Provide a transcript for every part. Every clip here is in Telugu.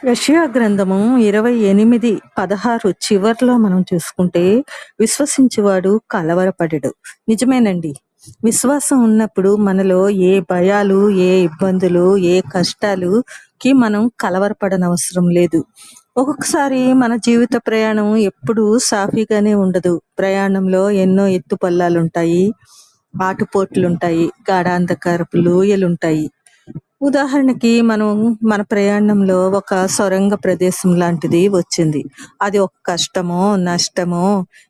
యెషయా గ్రంథము 28:16 చివర్లో మనం చూసుకుంటే, విశ్వసించువాడు కలవరపడెడు. నిజమేనండి. విశ్వాసం ఉన్నప్పుడు మనలో ఏ భయాలు, ఏ ఇబ్బందులు, ఏ కష్టాలుకి మనం కలవరపడనవసరం లేదు. ఒక్కొక్కసారి మన జీవిత ప్రయాణం ఎప్పుడూ సాఫీగానే ఉండదు. ప్రయాణంలో ఎన్నో ఎత్తుపల్లాలుంటాయి, ఆటుపోట్లుంటాయి, గాఢాంధకారపు లోయలుంటాయి. ఉదాహరణకి మనం మన ప్రయాణంలో ఒక సొరంగ ప్రదేశం లాంటిది వచ్చింది. అది ఒక కష్టమో, నష్టమో,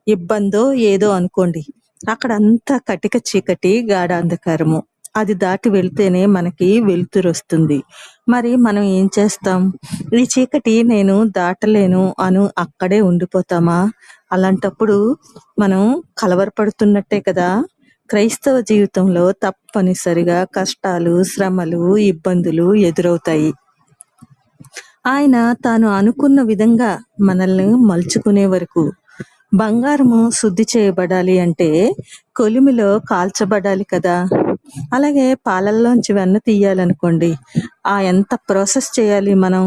ఇబ్బందో ఏదో అనుకోండి. అక్కడంతా కటిక చీకటి, గాఢాంధకారము. అది దాటి వెళ్తేనే మనకి వెలుతురొస్తుంది. మరి మనం ఏం చేస్తాం? ఈ చీకటి నేను దాటలేను అక్కడే ఉండిపోతామా? అలాంటప్పుడు మనం కలవరపడుతున్నట్టే కదా! క్రైస్తవ జీవితంలో తప్పనిసరిగా కష్టాలు, శ్రమలు, ఇబ్బందులు ఎదురవుతాయి. ఆయన తాను అనుకున్న విధంగా మనల్ని మలుచుకునే వరకు. బంగారము శుద్ధి చేయబడాలి అంటే కొలిమిలో కాల్చబడాలి కదా! అలాగే పాలల్లోంచి వెన్న తీయాలనుకోండి, ఎంత ప్రాసెస్ చేయాలి మనం?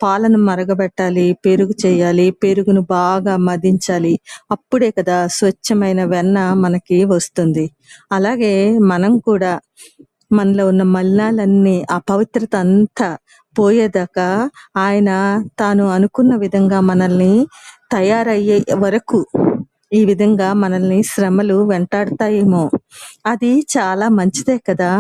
పాలను మరగబెట్టాలి, పెరుగు చేయాలి, పెరుగును బాగా మదించాలి. అప్పుడే కదా స్వచ్ఛమైన వెన్న మనకి వస్తుంది. అలాగే మనం కూడా మనలో ఉన్న మలినాలన్నీ, అపవిత్రత అంతా పోయేదాకా ఆయన తాను అనుకున్న విధంగా మనల్ని తయారయ్యే వరకు ఈ విధంగా మనల్ని శ్రమలు వెంటాడుతాయేమో. అది చాలా మంచిదే కదా!